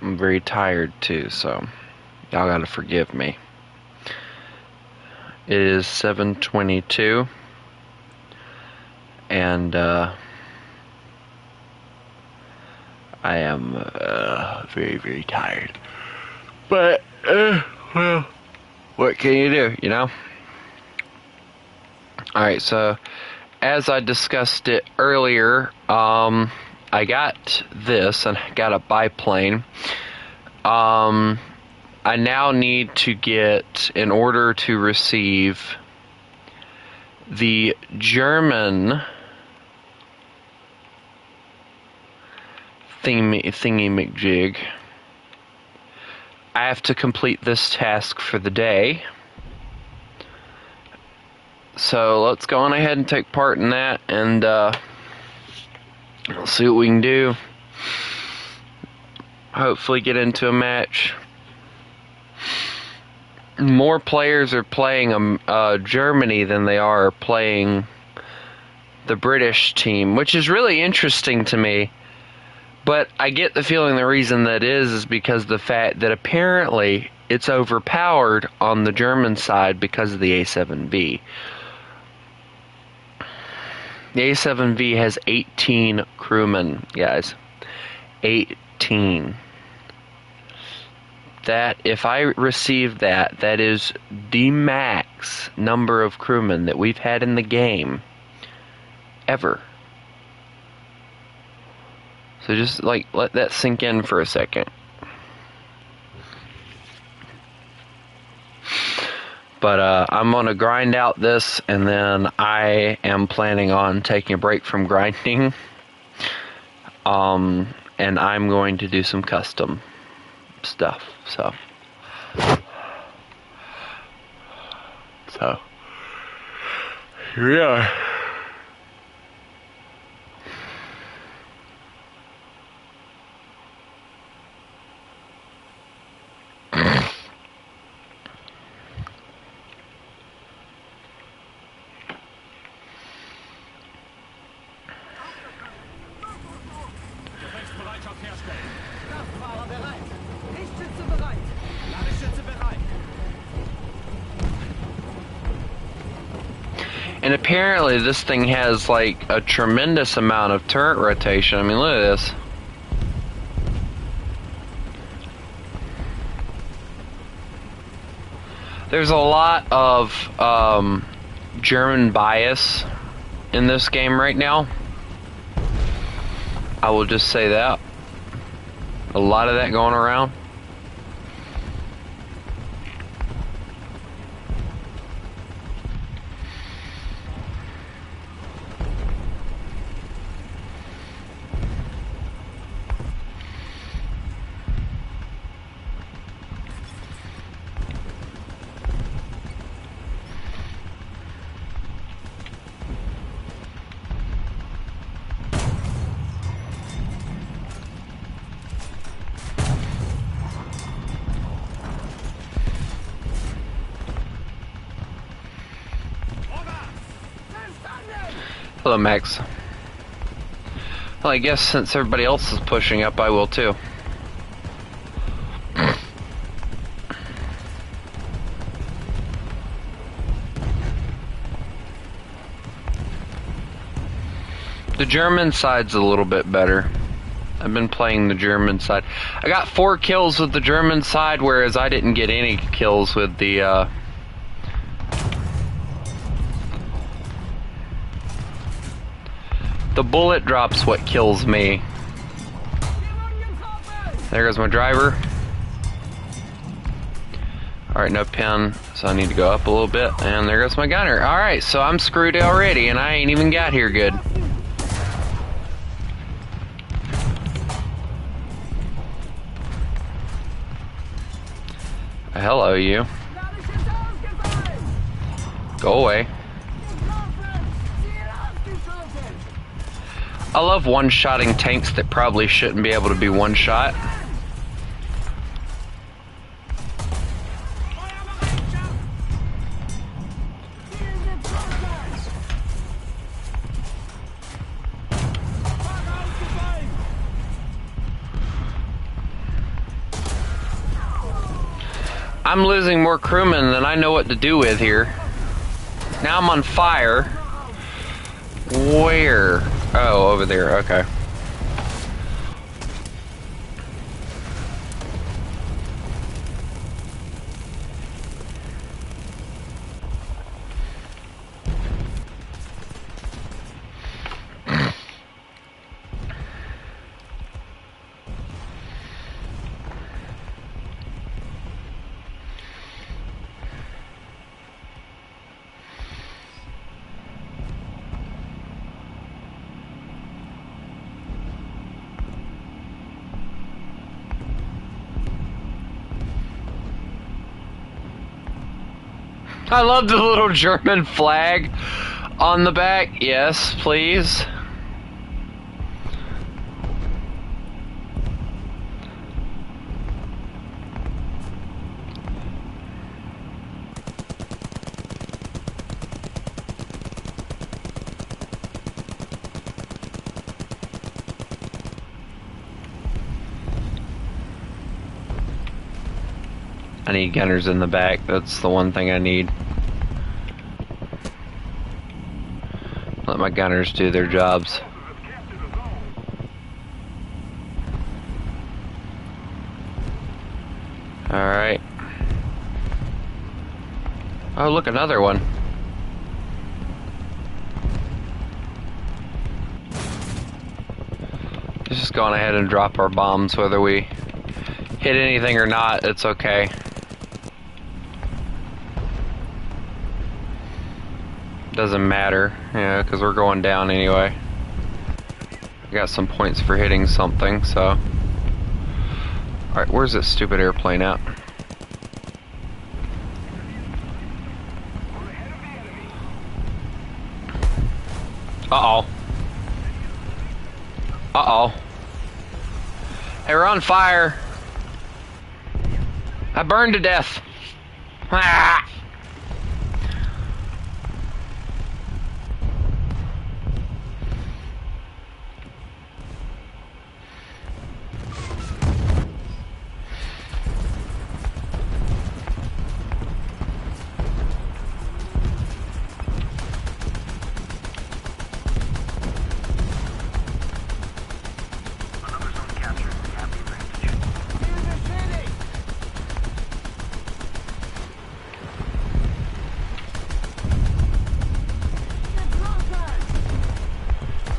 I'm very tired too, so y'all gotta forgive me. It is 7:22, and I am very, very tired. But, well, what can you do, you know? Alright, so, as I discussed it earlier, I got this, and I got a biplane. I now need to get, in order to receive the German thingy-McJig, I have to complete this task for the day. So let's go on ahead and take part in that, and we'll see what we can do. Hopefully get into a match. More players are playing Germany than they are playing the British team, which is really interesting to me. But I get the feeling the reason that is because of the fact that apparently it's overpowered on the German side because of the A7V. The A7V has 18 crewmen, guys. 18. That, if I receive that, that is the max number of crewmen that we've had in the game ever. So just, like, let that sink in for a second. But I'm going to grind out this, and then I am planning on taking a break from grinding. And I'm going to do some custom stuff. So here we are. And apparently this thing has like a tremendous amount of turret rotation. I mean, look at this. There's a lot of German bias in this game right now. I will just say that. A lot of that going around. Hello, Max. Well, I guess since everybody else is pushing up, I will too. The German side's a little bit better. I've been playing the German side. I got 4 kills with the German side, whereas I didn't get any kills with the bullet drop's what kills me. There goes my driver. Alright, no pin, so I need to go up a little bit. And there goes my gunner. Alright, so I'm screwed already, and I ain't even got here good. Hello, you. Go away. I love one-shotting tanks that probably shouldn't be able to be one-shot. I'm losing more crewmen than I know what to do with here. Now I'm on fire. Where? Oh, over there. Okay. I love the little German flag on the back. Yes, please. I need gunners in the back. That's the one thing I need. Let my gunners do their jobs. Alright. Oh, look, another one. Let's just go on ahead and drop our bombs, whether we hit anything or not, it's okay. Doesn't matter, yeah, because we're going down anyway. I got some points for hitting something, so. Alright, where's this stupid airplane at? Uh-oh. Uh-oh. Hey, we're on fire. I burned to death. Ah!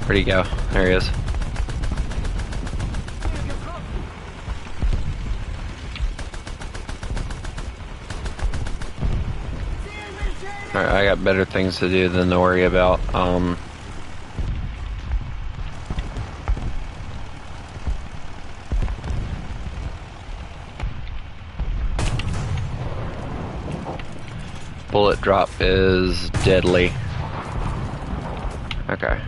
Where'd he go? There he is. Alright, I got better things to do than to worry about. Bullet drop is deadly. Okay.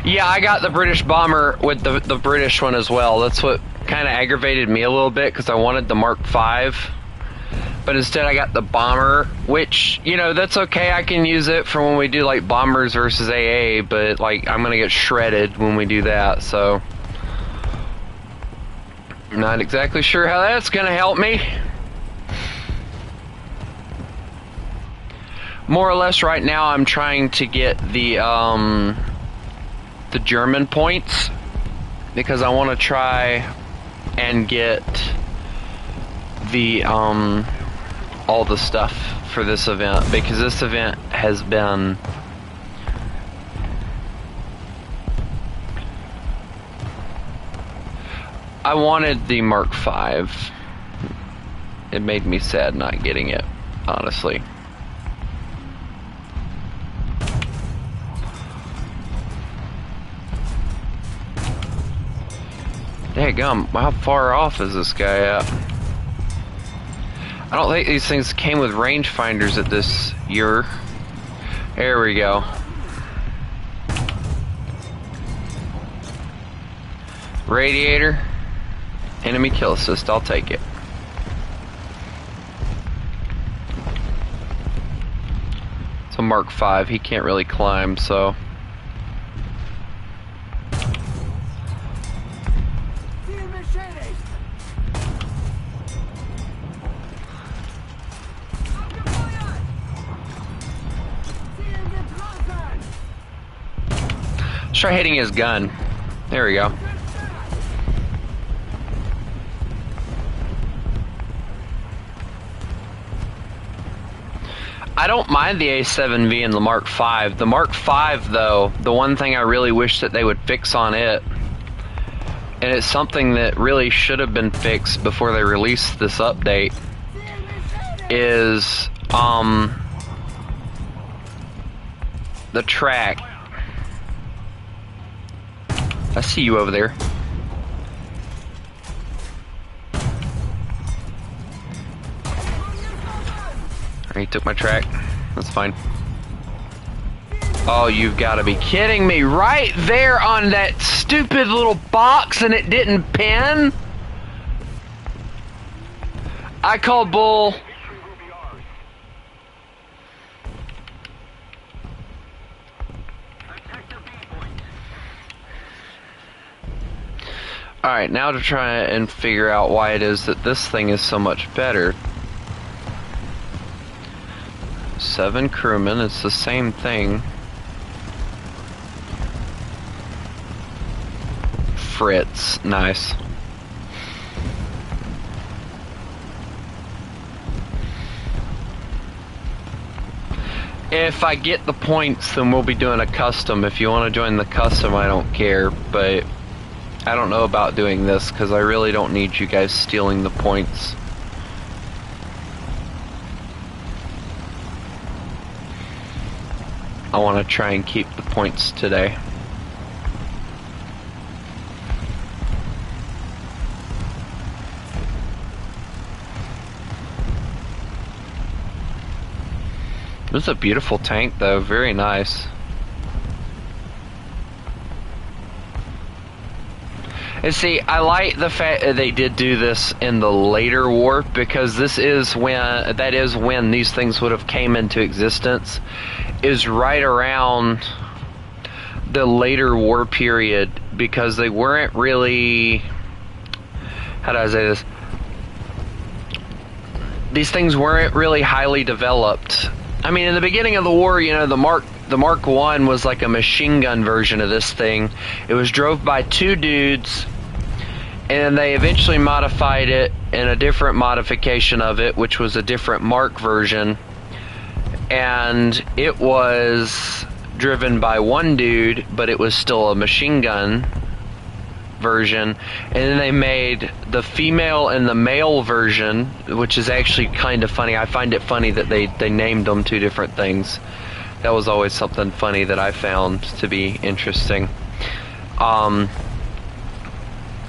Yeah, I got the British bomber with the British one as well. That's what kind of aggravated me a little bit, because I wanted the Mark V. But instead I got the bomber, which, you know, that's okay. I can use it for when we do, like, bombers versus AA, but, like, I'm going to get shredded when we do that, so. I'm not exactly sure how that's going to help me. More or less right now I'm trying to get the German points, because I want to try and get the all the stuff for this event, because this event has been I wanted the Mark V. It made me sad not getting it, honestly. Daggum, how far off is this guy at? I don't think these things came with rangefinders at this year. There we go. Radiator. Enemy kill assist, I'll take it. It's a Mark V, he can't really climb, so. try hitting his gun. There we go. I don't mind the A7V and the Mark V. The Mark V, though, the one thing I really wish that they would fix on it, and it's something that really should have been fixed before they released this update, is the track. I see you over there. He took my track. That's fine. Oh, you've got to be kidding me. Right there on that stupid little box and it didn't pin? I call bull. Alright, now to try and figure out why it is that this thing is so much better. 7 crewmen, it's the same thing. Fritz, nice. If I get the points, then we'll be doing a custom. If you want to join the custom, I don't care, but I don't know about doing this because I really don't need you guys stealing the points. I want to try and keep the points today. This is a beautiful tank though, very nice. And see, I like the fact that they did do this in the later war, because that is when these things would have came into existence, is right around the later war period, because they weren't really, how do I say this? These things weren't really highly developed. I mean, in the beginning of the war, you know, the Mark I was like a machine gun version of this thing. It was drove by 2 dudes, and they eventually modified it in a different modification of it, which was a different Mark version. And it was driven by 1 dude, but it was still a machine gun version. And then they made the female and the male version, which is actually kind of funny. I find it funny that they named them 2 different things. That was always something funny that I found to be interesting.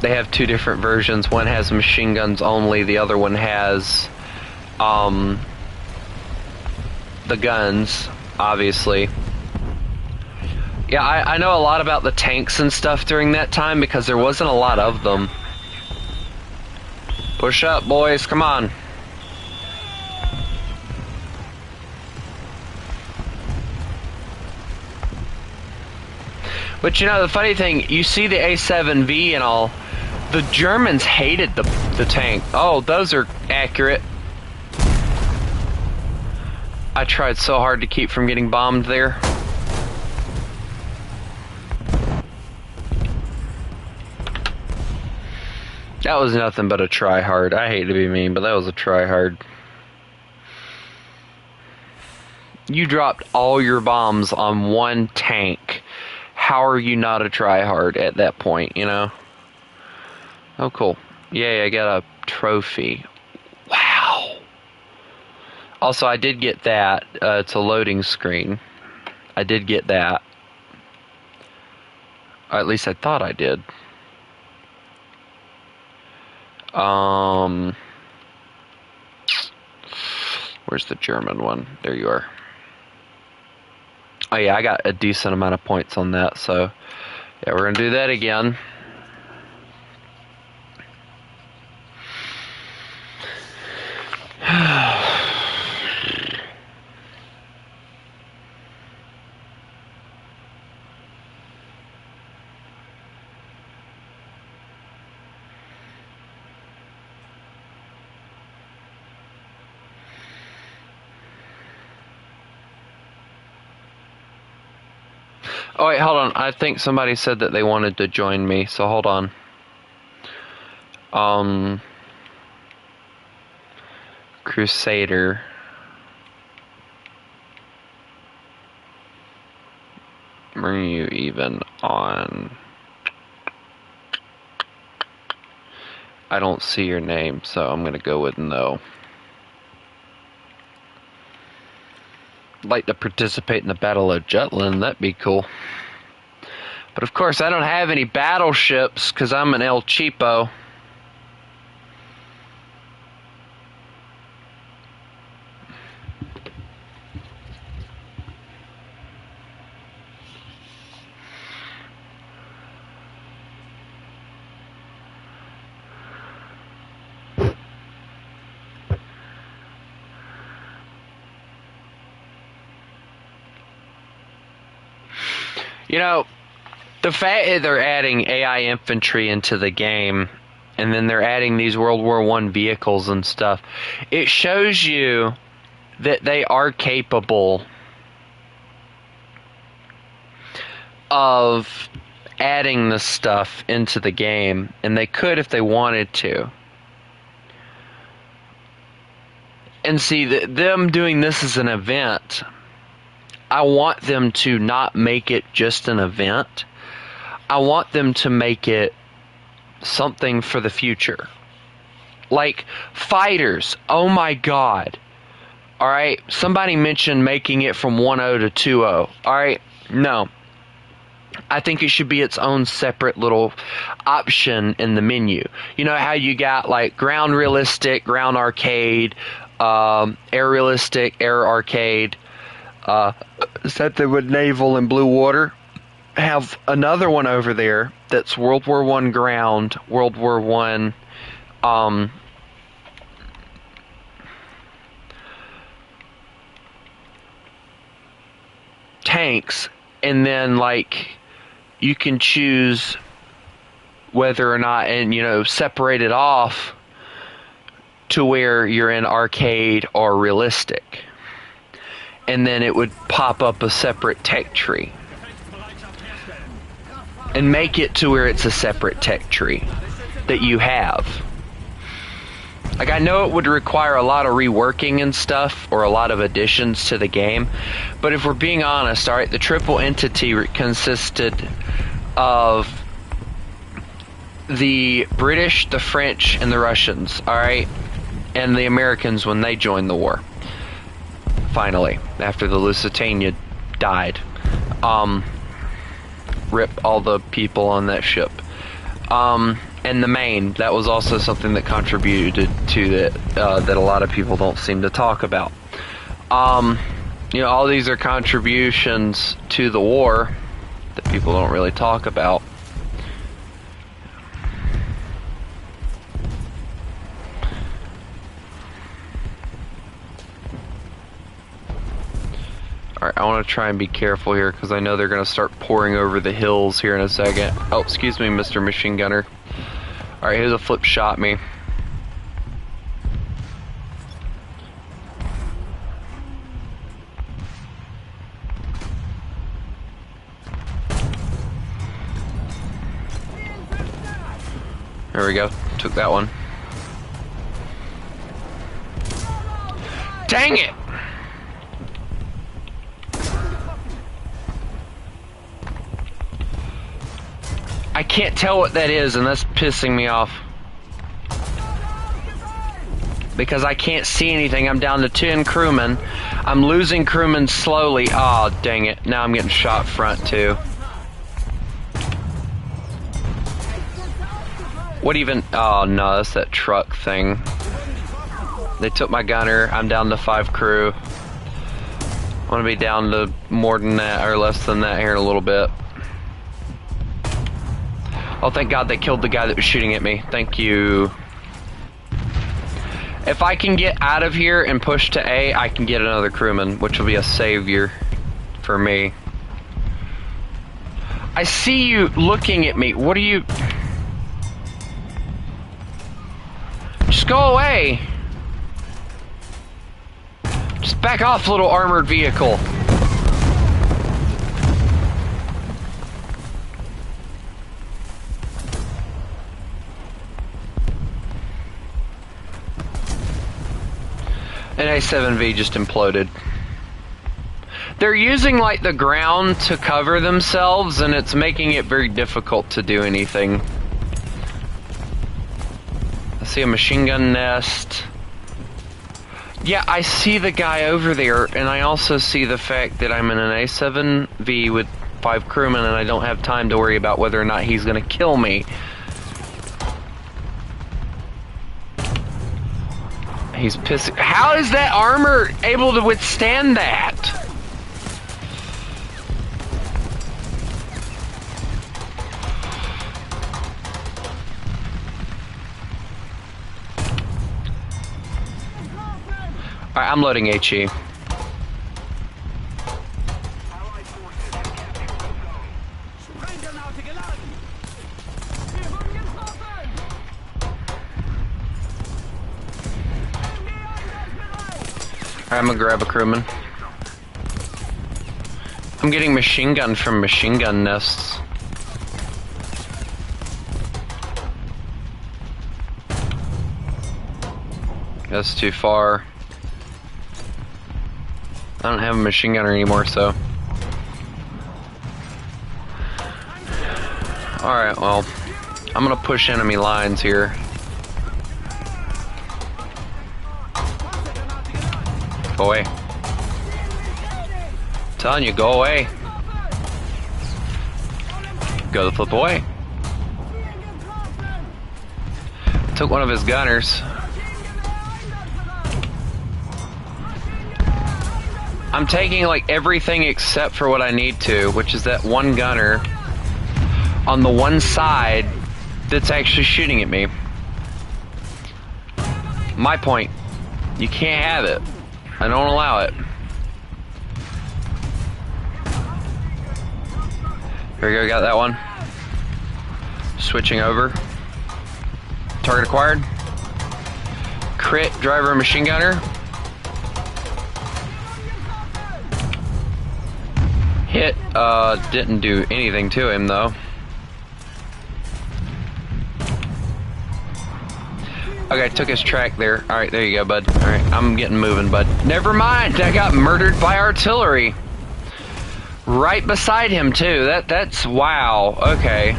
They have 2 different versions. One has machine guns only, the other one has the guns, obviously. Yeah, I know a lot about the tanks and stuff during that time because there wasn't a lot of them. Push up, boys, come on. But you know, the funny thing, you see the A7V and all, the Germans hated the tank. Oh, those are accurate. I tried so hard to keep from getting bombed there. That was nothing but a try-hard. I hate to be mean, but that was a try-hard. You dropped all your bombs on 1 tank. How are you not a try-hard at that point, you know? Oh, cool. Yay, I got a trophy. Wow. Also, I did get that. It's a loading screen. I did get that. Or at least I thought I did. Where's the German one? There you are. Oh yeah, I got a decent amount of points on that, so yeah, we're gonna do that again. Oh wait, hold on. I think somebody said that they wanted to join me, so hold on. Crusader. Are you even on? I don't see your name, so I'm gonna go with no. I'd like to participate in the Battle of Jutland, that'd be cool. But of course I don't have any battleships, because I'm an El Cheapo. You know, the fact that they're adding AI infantry into the game, and then they're adding these World War I vehicles and stuff, it shows you that they are capable of adding this stuff into the game, and they could if they wanted to. And see, them doing this as an event, I want them to not make it just an event. I want them to make it something for the future. Like fighters, oh my god. Alright, somebody mentioned making it from 1.0 to 2.0. Alright, no. I think it should be its own separate little option in the menu. You know how you got like ground realistic, ground arcade, air realistic, air arcade, something with naval and blue water. Have another one over there that's World War I ground, World War I tanks, and then like you can choose whether or not, and you know, separate it off to where you're in arcade or realistic, and then it would pop up a separate tech tree and make it to where it's a separate tech tree that you have. Like, I know it would require a lot of reworking and stuff, or a lot of additions to the game, but if we're being honest, alright, the triple entity consisted of the British, the French, and the Russians, alright? And the Americans when they joined the war. Finally, after the Lusitania died. Rip all the people on that ship. And the Maine, that was also something that contributed to that, that a lot of people don't seem to talk about. You know, all these are contributions to the war that people don't really talk about. Alright, I want to try and be careful here because I know they're going to start pouring over the hills here in a second. Oh, excuse me, Mr. Machine Gunner. Alright, here's a flip shot me. There we go. Took that one. Dang it! I can't tell what that is, and that's pissing me off. Because I can't see anything. I'm down to 10 crewmen. I'm losing crewmen slowly. Aw, oh, dang it. Now I'm getting shot front, too. What even? Oh, no, that's that truck thing. They took my gunner. I'm down to 5 crew. I want to be down to more than that, or less than that here in a little bit. Oh, thank God they killed the guy that was shooting at me. Thank you. If I can get out of here and push to A, I can get another crewman, which will be a savior for me. I see you looking at me. What are you... Just go away. Just back off, little armored vehicle. An A7V just imploded. They're using like the ground to cover themselves, and it's making it very difficult to do anything. I see a machine gun nest. Yeah, I see the guy over there, and I also see the fact that I'm in an A7V with 5 crewmen, and I don't have time to worry about whether or not he's gonna kill me. He's pissing. How is that armor able to withstand that? Alright, I'm loading HE. I'm gonna grab a crewman. I'm getting machine gun from machine gun nests. That's too far. I don't have a machine gunner anymore, so. Alright, well, I'm gonna push enemy lines here. Go away. I'm telling you, go away. Go the flip away. Took one of his gunners. I'm taking like everything except for what I need to, which is that one gunner on the one side that's actually shooting at me. My point. You can't have it. I don't allow it. Here we go, got that one. Switching over. Target acquired. Crit, driver, machine gunner. Hit, didn't do anything to him though. Okay, took his track there. Alright, there you go, bud. Alright, I'm getting moving, bud. Never mind, I got murdered by artillery. Right beside him, too. That's wow. Okay.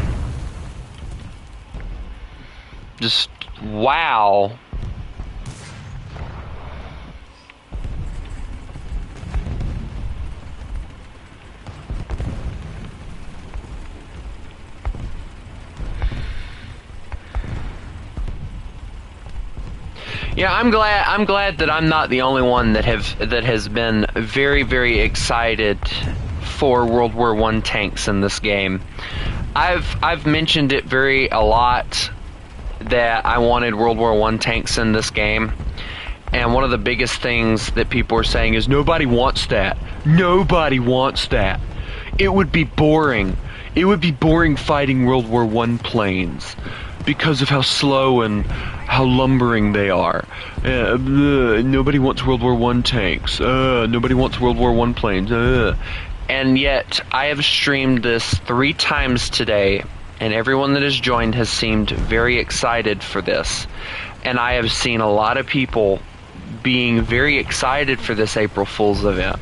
Just, wow. Yeah, I'm glad that I'm not the only one that has been very, very excited for World War I tanks in this game. I've mentioned it a lot that I wanted World War I tanks in this game, and one of the biggest things that people are saying is nobody wants that. Nobody wants that. It would be boring. It would be boring fighting World War I planes because of how slow and how lumbering they are. Nobody wants World War I tanks. Nobody wants World War I planes. And yet, I have streamed this 3 times today, and everyone that has joined has seemed very excited for this. And I have seen a lot of people being very excited for this April Fool's event.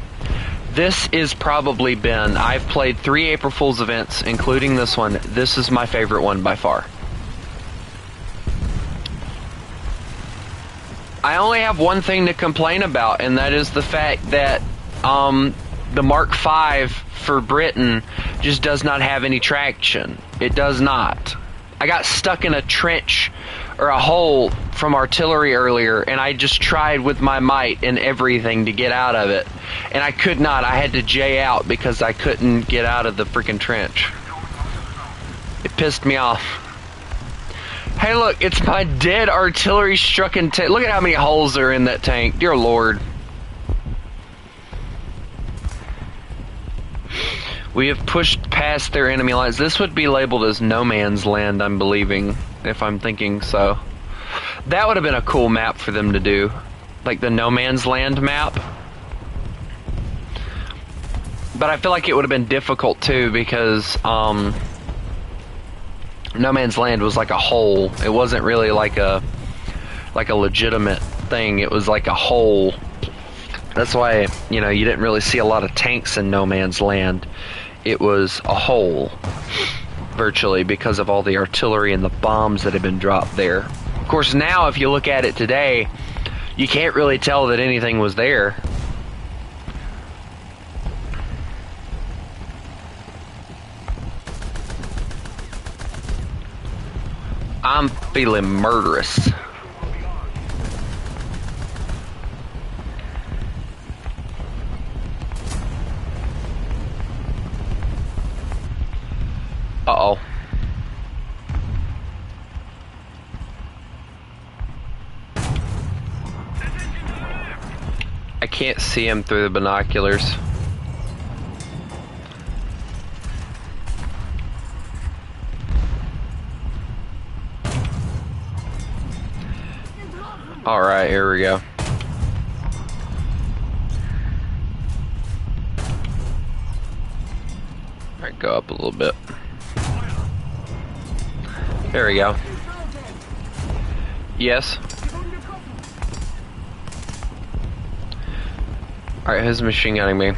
This is probably been, I've played 3 April Fool's events, including this one. This is my favorite one by far. I only have one thing to complain about, and that is the fact that the Mark V for Britain just does not have any traction. It does not. I got stuck in a trench or a hole from artillery earlier, and I just tried with my might and everything to get out of it, and I could not. I had to J out because I couldn't get out of the freaking trench. It pissed me off. Hey look, it's my dead artillery-strucken tank. Look at how many holes are in that tank. Dear Lord. We have pushed past their enemy lines. This would be labeled as no man's land, I'm believing, if I'm thinking so. That would have been a cool map for them to do. Like the no man's land map. But I feel like it would have been difficult too because, no man's land was like a hole. It wasn't really like a legitimate thing. It was like a hole That's why, you didn't really see a lot of tanks in No Man's Land. It was a hole, virtually, because of all the artillery and the bombs that had been dropped there. Of course, now, if you look at it today, you can't really tell that anything was there. I'm feeling murderous. Uh-oh. I can't see him through the binoculars. Alright, here we go. Alright, go up a little bit. There we go. Yes. Alright, who's machine gunning me? You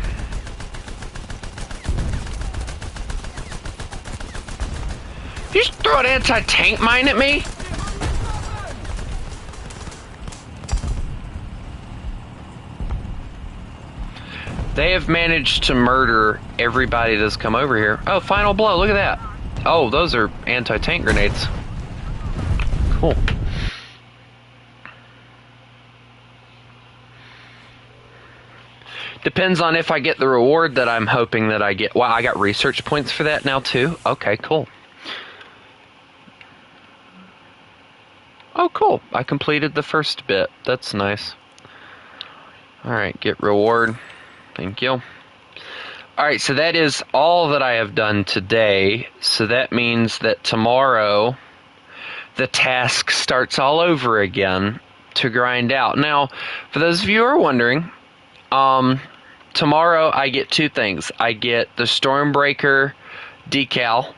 just throw an anti-tank mine at me? They have managed to murder everybody that's come over here. Oh, final blow, look at that. Oh, those are anti-tank grenades. Cool. Depends on if I get the reward that I'm hoping that I get. Wow, I got research points for that now too? Okay, cool. Oh, cool. I completed the first bit. That's nice. Alright, get reward. Thank you. Alright, so that is all that I have done today. So that means that tomorrow the task starts all over again to grind out. Now, for those of you who are wondering, tomorrow I get two things. I get the Stormbreaker decal,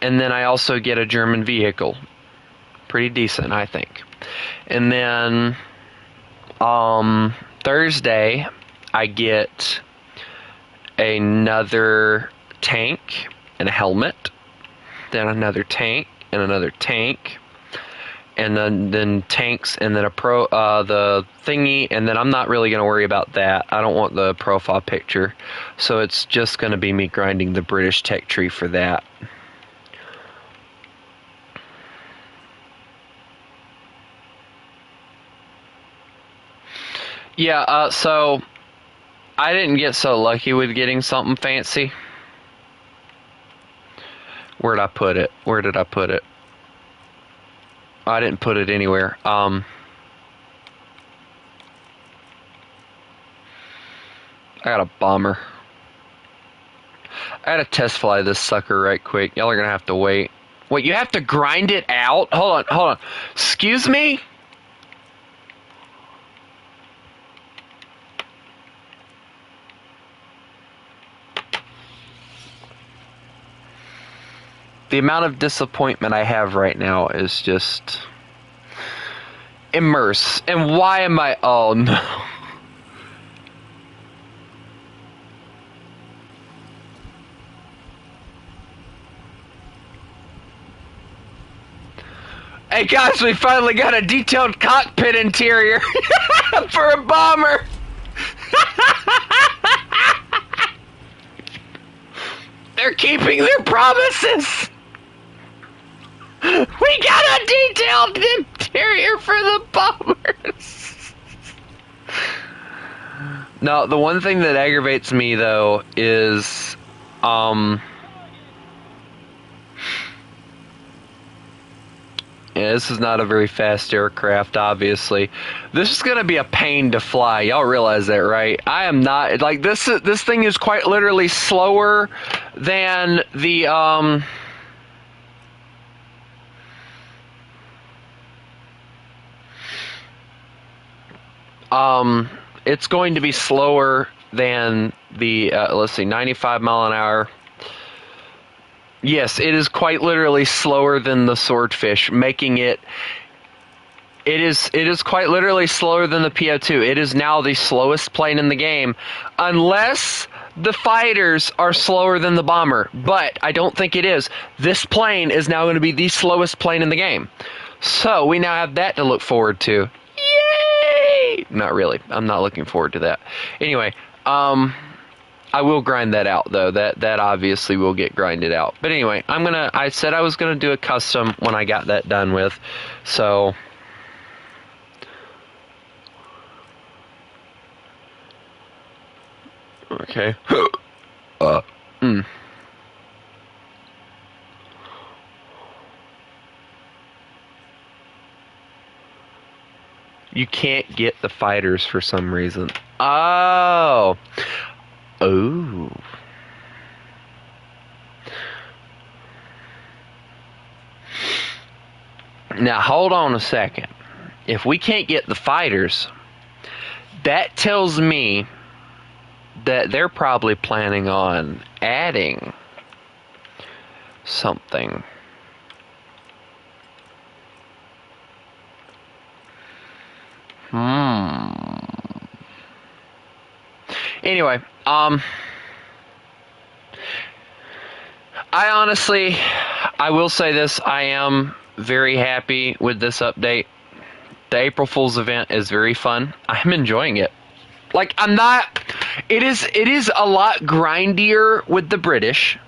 and then I also get a German vehicle. Pretty decent, I think. And then Thursday I get another tank and a helmet, then another tank and another tank, and then tanks, and then the thingy, and then I'm not really going to worry about that. I don't want the profile picture, so it's just going to be me grinding the British tech tree for that. Yeah, so I didn't get so lucky with getting something fancy. Where'd I put it? Where did I put it? I didn't put it anywhere. I got a bomber. I gotta test fly this sucker right quick. Y'all are gonna have to wait. Wait, you have to grind it out? Hold on. Excuse me? The amount of disappointment I have right now is just immense. And why am I? Oh no. Hey guys, we finally got a detailed cockpit interior for a bomber. They're keeping their promises. We got a detailed interior for the bombers. No, the one thing that aggravates me though is yeah, this is not a very fast aircraft, obviously. This is gonna be a pain to fly. Y'all realize that, right? I am not like this thing is quite literally slower than the it's going to be slower than the let's see, 95 mile an hour. Yes, it is quite literally slower than the Swordfish, making it It is quite literally slower than the PO2. It is now the slowest plane in the game, unless the fighters are slower than the bomber. But I don't think it is. This plane is now going to be the slowest plane in the game. So we now have that to look forward to. Yay! Not really. I'm not looking forward to that. Anyway, I will grind that out though. That obviously will get grinded out. But anyway, I said I was gonna do a custom when I got that done with. So okay. You can't get the fighters for some reason. Oh. Oh. Now hold on a second. If we can't get the fighters, that tells me that they're probably planning on adding something. Anyway, I will say this, I am very happy with this update. The April Fool's event is very fun. I'm enjoying it. Like, it is a lot grindier with the British.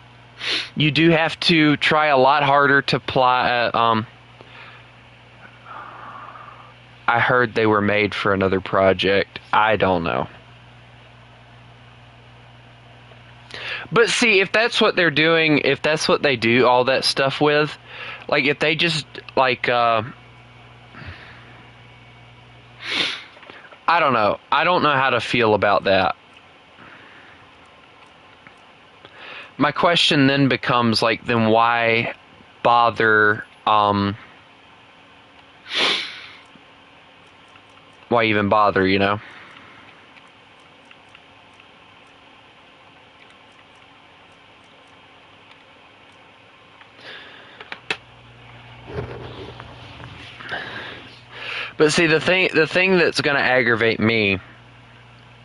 You do have to try a lot harder to apply, I heard they were made for another project. I don't know. But see, if that's what they're doing, if that's what they do all that stuff with, like if they just, like, I don't know. I don't know how to feel about that. My question then becomes, like, then why bother, why even bother, you know? But see, the thing that's going to aggravate me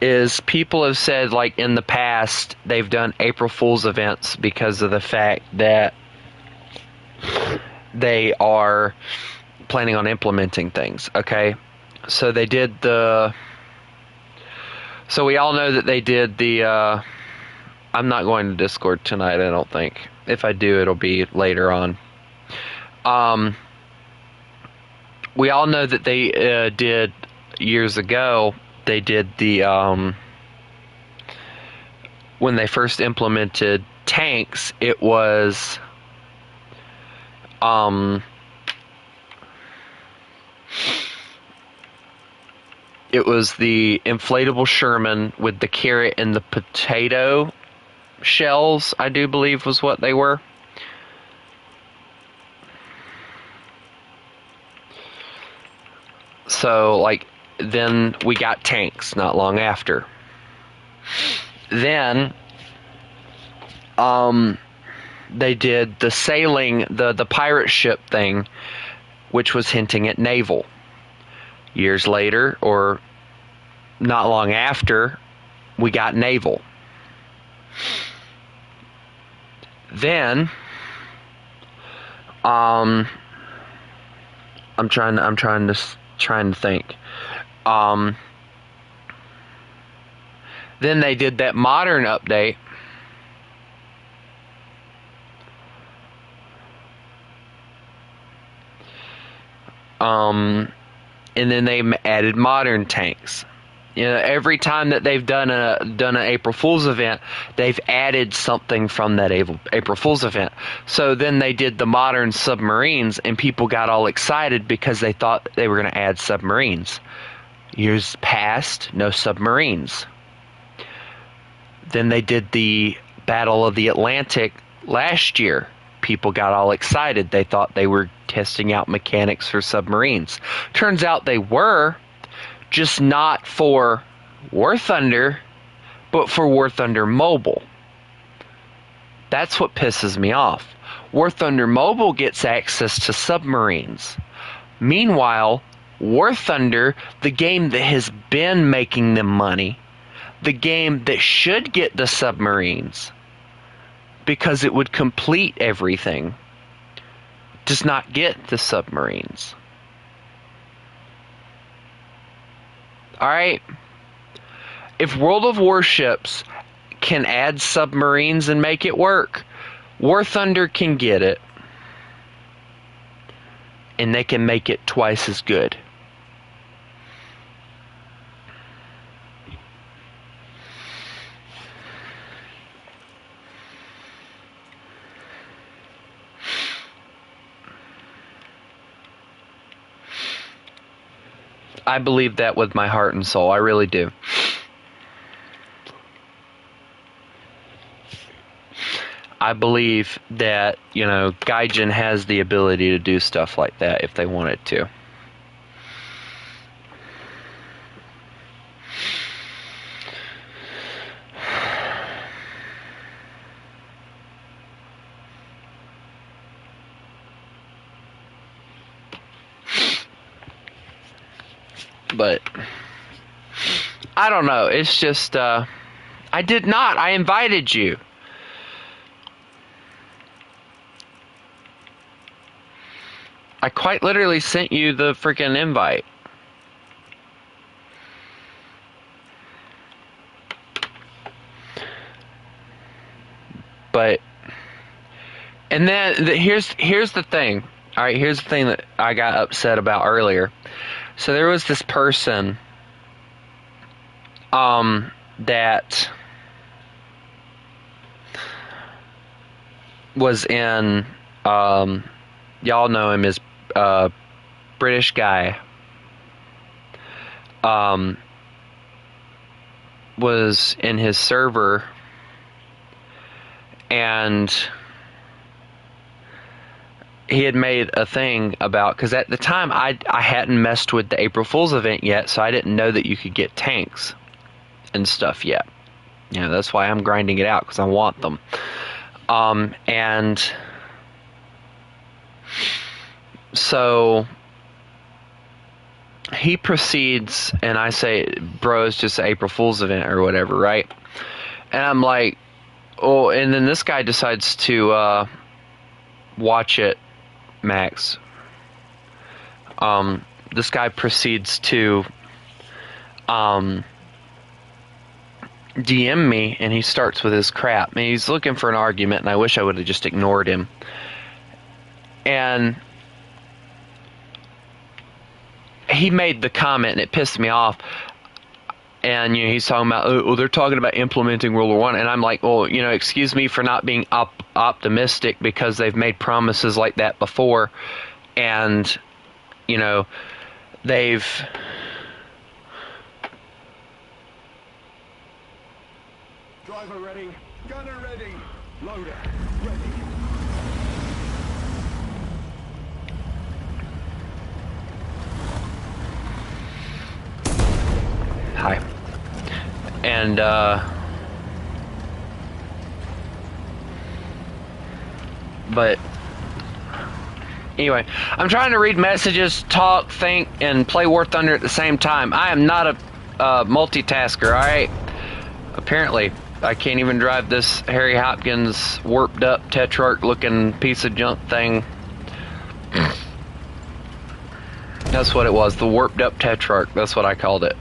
is people have said, like, in the past, they've done April Fool's events because of the fact that they are planning on implementing things, okay? So they did so we all know that they did I'm not going to Discord tonight, I don't think. If I do, it'll be later on. We all know that they did, years ago, they did when they first implemented tanks, it was, the inflatable Sherman with the carrot and the potato shells, I do believe was what they were. So, like, then we got tanks not long after. Then, they did the sailing, the pirate ship thing, which was hinting at naval. Years later, or not long after, we got naval. Then, I'm trying to think. Then they did that modern update. And then they added modern tanks. You know, every time that they've done an April Fool's event, they've added something from that April Fool's event. So then they did the modern submarines, and people got all excited because they thought they were going to add submarines. Years passed, no submarines. Then they did the Battle of the Atlantic last year. People got all excited. They thought they were testing out mechanics for submarines. Turns out they were, just not for War Thunder, but for War Thunder Mobile. That's what pisses me off. War Thunder Mobile gets access to submarines. Meanwhile, War Thunder, the game that has been making them money, the game that should get the submarines because it would complete everything, does not get the submarines. Alright? If World of Warships can add submarines and make it work, War Thunder can get it. And they can make it twice as good. I believe that with my heart and soul. I really do. I believe that, Gaijin has the ability to do stuff like that if they wanted to. But I don't know. It's just, I did not. I invited you. I quite literally sent you the freaking invite. But, and then here's the thing. All right, here's the thing that I got upset about earlier. So there was this person that was in, y'all know him as British guy, was in his server, and he had made a thing about, because at the time I hadn't messed with the April Fool's event yet, so I didn't know that you could get tanks and stuff yet. That's why I'm grinding it out, because I want them. And so he proceeds, and I say, bro, it's just an April Fool's event or whatever, right? And I'm like, oh, and then this guy decides to watch it, Max. This guy proceeds to DM me, and he starts with his crap. And he's looking for an argument, and I wish I would have just ignored him. And he made the comment, and it pissed me off. And he's talking about, oh, they're talking about implementing World War I, and I'm like, well, excuse me for not being optimistic, because they've made promises like that before, and they've driver ready, gunner ready, loader ready. Hi. And but anyway, I'm trying to read messages, talk, think, and play War Thunder at the same time. I am not a multitasker, alright? Apparently, I can't even drive this Harry Hopkins warped up Tetrarch looking piece of junk thing. That's what it was, the warped up Tetrarch. That's what I called it.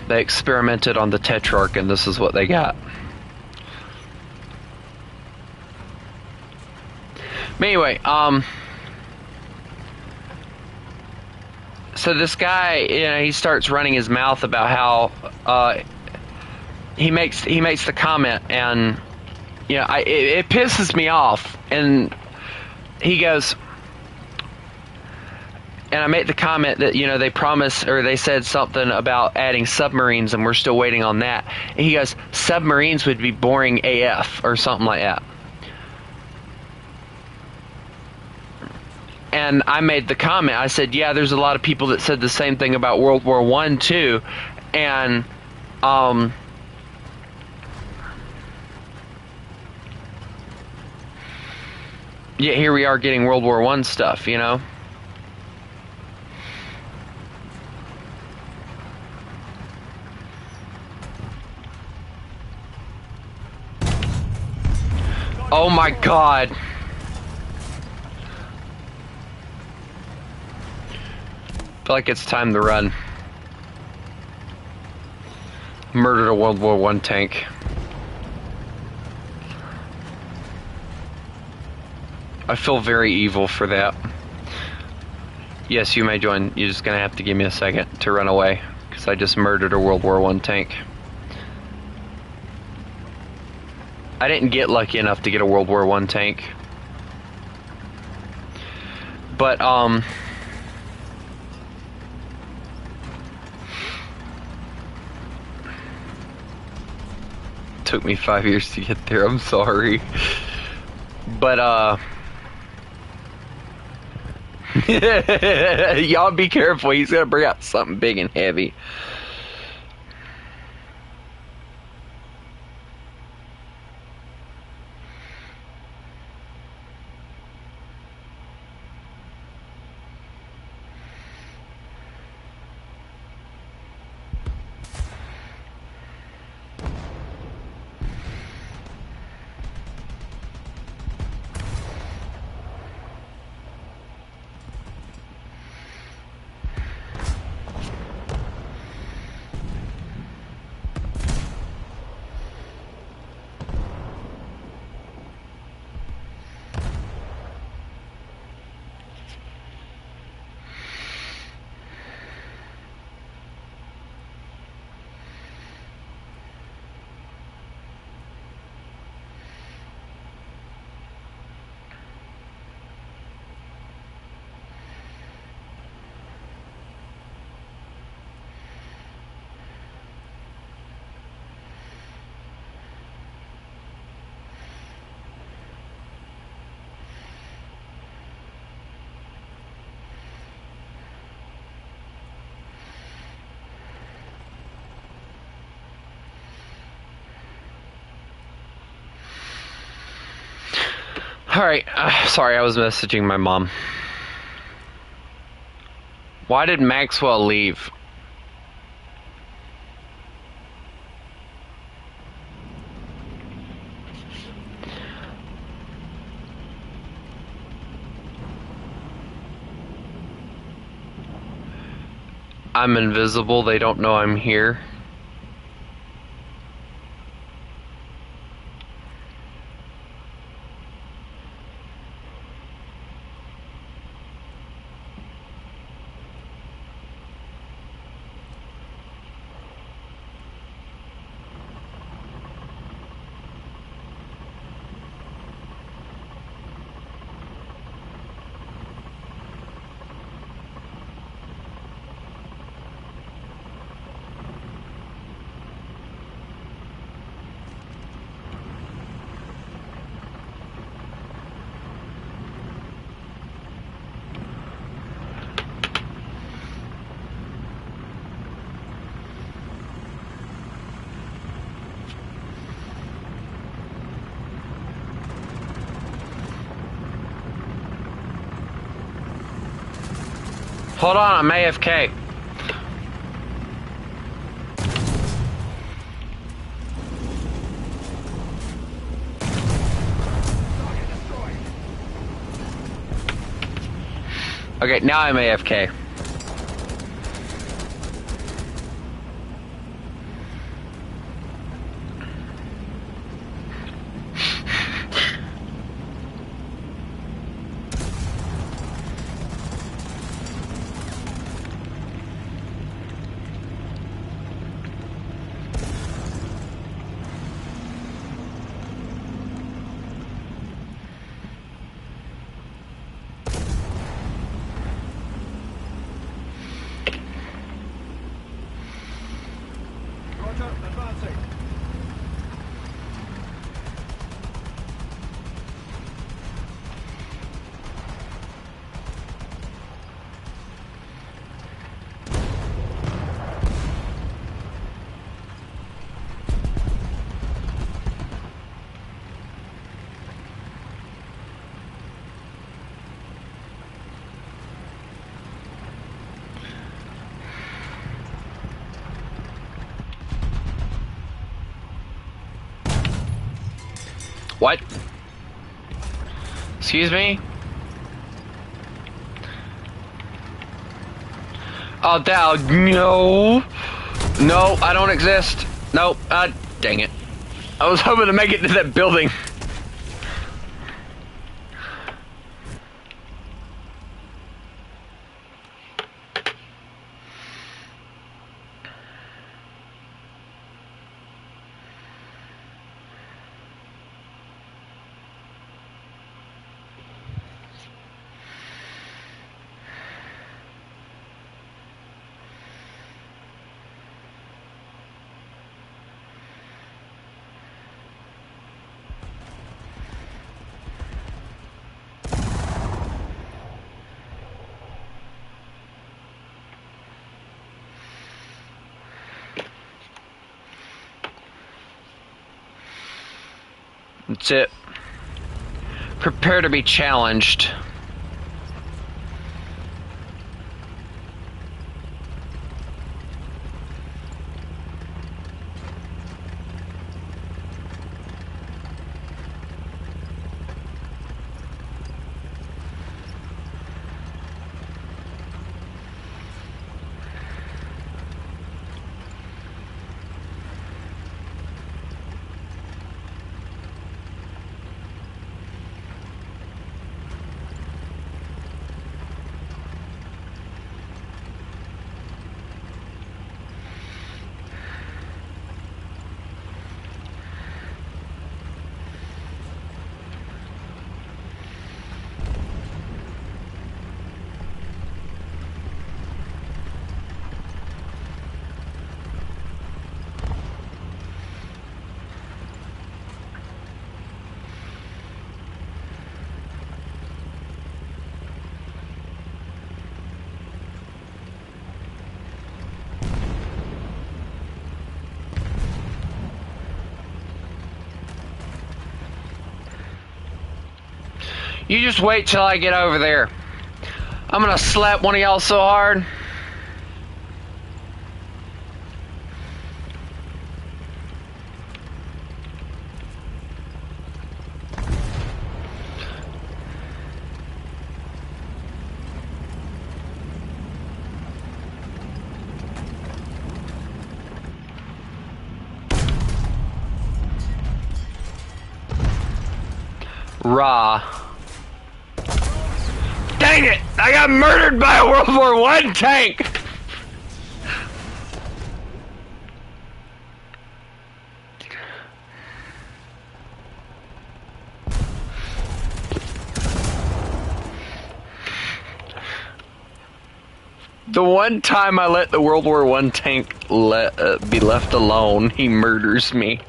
They experimented on the Tetrarch, and this is what they got. But anyway, so this guy, he starts running his mouth about how he makes the comment, and it pisses me off. And he goes, and I made the comment that they promised, or they said something about adding submarines, and we're still waiting on that. And he goes, submarines would be boring AF or something like that. And I made the comment, I said, yeah, there's a lot of people that said the same thing about World War I too. And Yet here we are getting World War I stuff, you know? Oh my god! Feel like it's time to run. Murdered a World War I tank. I feel very evil for that. Yes, you may join. You're just gonna have to give me a second to run away, because I just murdered a World War I tank. I didn't get lucky enough to get a World War I tank. But, took me 5 years to get there, I'm sorry. But, y'all be careful, he's gonna bring out something big and heavy. Alright, sorry, I was messaging my mom. Why did Maxwell leave? I'm invisible, they don't know I'm here. Hold on, I'm AFK. Okay, now I'm AFK. What? Excuse me? Oh, no. No, I don't exist. Nope. Dang it. I was hoping to make it to that building. That's it. Prepare to be challenged. You just wait till I get over there. I'm gonna slap one of y'all so hard. Rah. Dang it! I got murdered by a World War I tank! The one time I let the World War I tank be left alone, he murders me.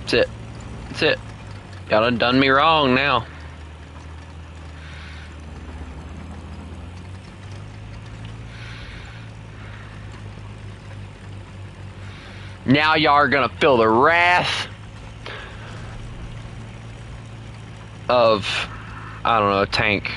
That's it. That's it. Y'all done me wrong now. Now y'all are gonna feel the wrath of, I don't know, a tank.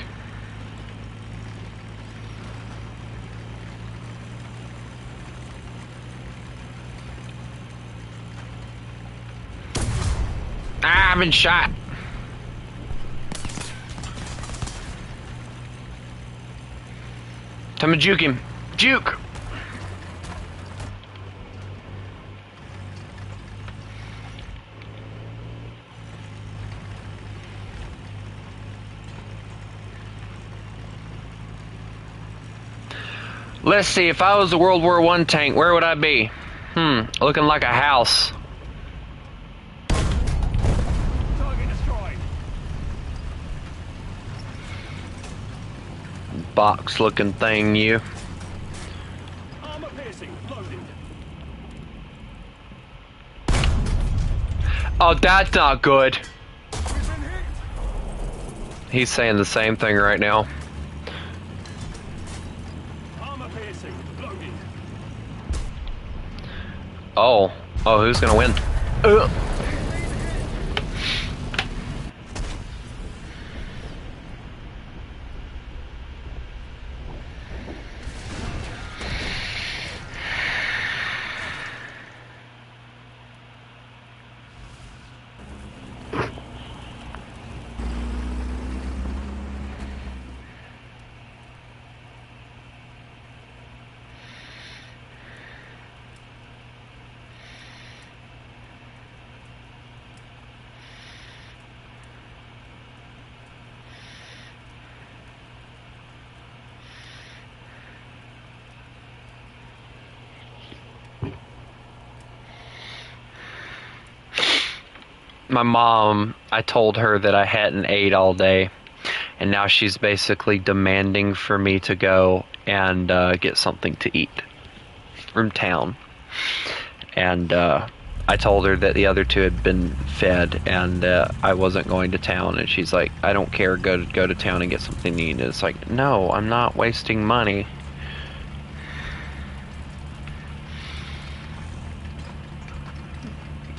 Ah, I've been shot. Time to juke him. Juke! Let's see, if I was a World War I tank, where would I be? Looking like a house. Target destroyed. Box looking thing, you. Armor piercing, loaded. Oh, that's not good. We've been hit. He's saying the same thing right now. piercing. Loaded. Oh, who's gonna win? My mom, I told her that I hadn't ate all day, and now she's basically demanding for me to go and get something to eat from town. And I told her that the other two had been fed, and I wasn't going to town. And she's like, "I don't care. Go to town and get something to eat." And it's like, no, I'm not wasting money.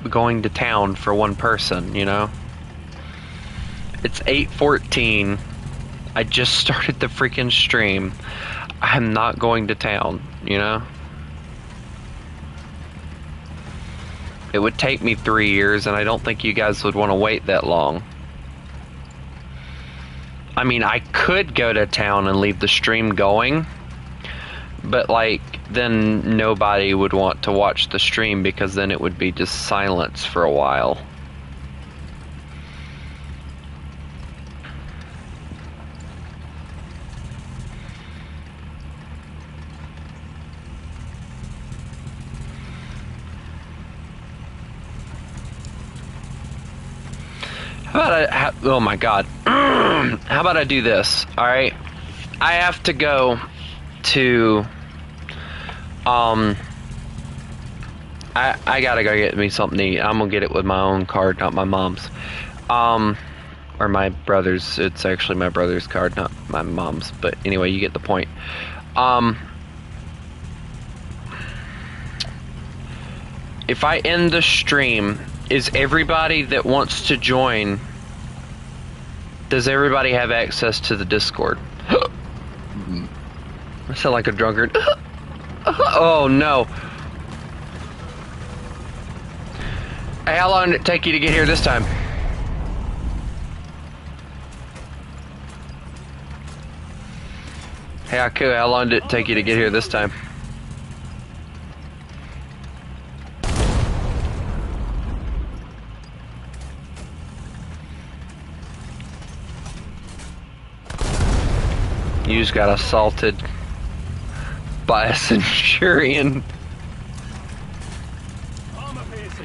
Going to town for one person, you know? It's 8:14. I just started the freaking stream. I'm not going to town, you know? It would take me 3 years, and I don't think you guys would want to wait that long. I mean, I could go to town and leave the stream going, but like, then nobody would want to watch the stream because then it would be just silence for a while. Oh my god. How about I do this? Alright. I have to go to I gotta go get me something to eat. I'm gonna get it with my own card, not my mom's. Or my brother's. It's actually my brother's card, not my mom's. But anyway, you get the point. If I end the stream, is everybody that wants to join, does everybody have access to the Discord? I sound like a drunkard. Oh no. Hey, how long did it take you to get here this time? Hey, Aku, how long did it take you to get here this time? You just got assaulted by a centurion.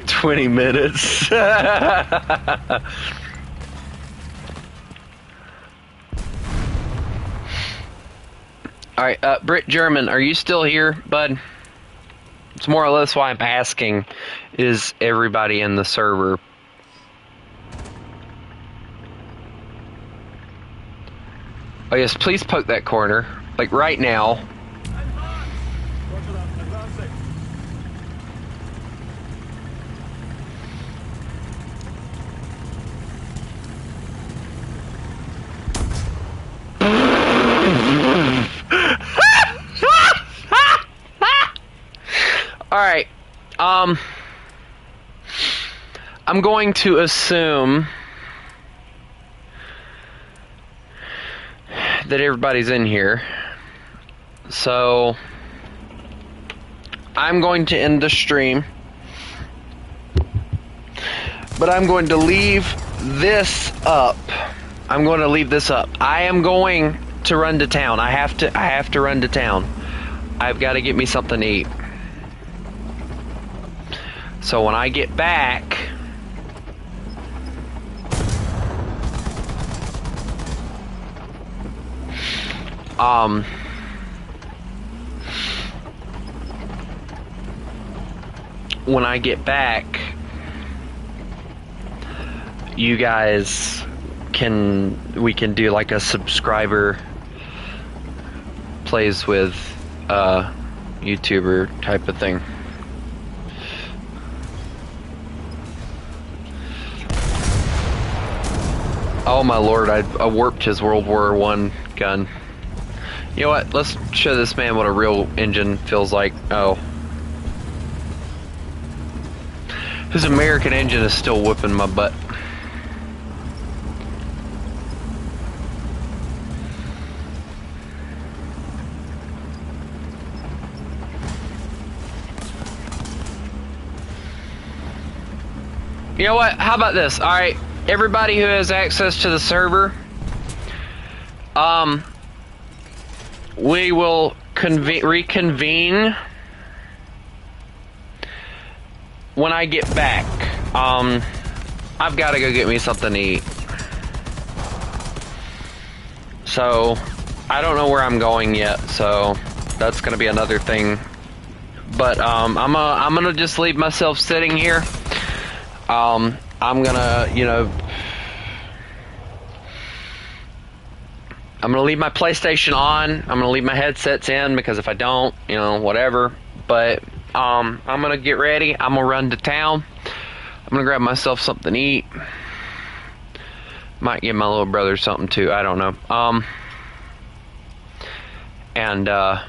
20 minutes. Alright, Brit German, are you still here, bud? It's more or less why I'm asking, is everybody in the server? Oh yes, please poke that corner. Like right now. Alright, I'm going to assume that everybody's in here. So I'm going to end the stream, but I'm going to leave this up. I'm going to leave this up. I am going to run to town. I have to run to town. I've got to get me something to eat. So when I get back, when I get back, you guys we can do like a subscriber plays with YouTuber type of thing. Oh my lord, I warped his World War I gun. You know what? Let's show this man what a real engine feels like. Oh. His American engine is still whipping my butt. You know what? How about this? Alright, everybody who has access to the server, we will reconvene when I get back. I've got to go get me something to eat. So, I don't know where I'm going yet, so that's gonna be another thing. But, I'm gonna just leave myself sitting here. I'm gonna, you know, I'm gonna leave my PlayStation on. I'm gonna leave my headsets in because if I don't, you know, whatever. But I'm gonna get ready. I'm gonna run to town. I'm gonna grab myself something to eat. Might give my little brother something too. I don't know. And I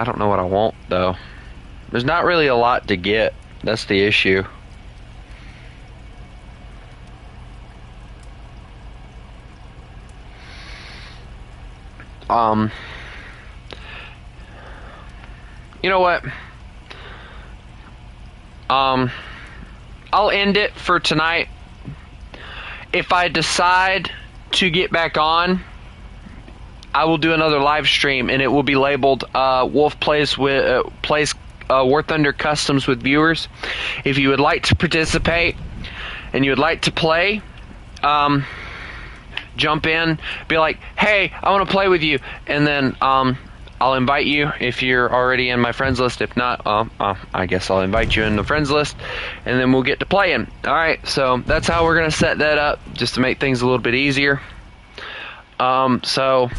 don't know what I want though. There's not really a lot to get. That's the issue. You know what? I'll end it for tonight. If I decide to get back on, I will do another live stream, and it will be labeled Wolf Plays War Thunder Customs with viewers. If you would like to participate and you would like to play, jump in, be like, hey, I want to play with you, and then I'll invite you if you're already in my friends list. If not, I guess I'll invite you in the friends list, and then we'll get to playing. Alright, so that's how we're going to set that up, just to make things a little bit easier. So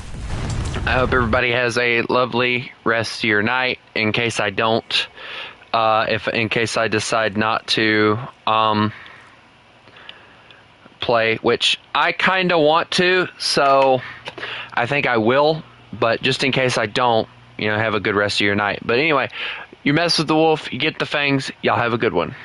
I hope everybody has a lovely rest of your night. In case I don't, in case I decide not to play, which I kind of want to, so I think I will. But just in case I don't, you know, have a good rest of your night. But anyway, you mess with the wolf, you get the fangs. Y'all have a good one.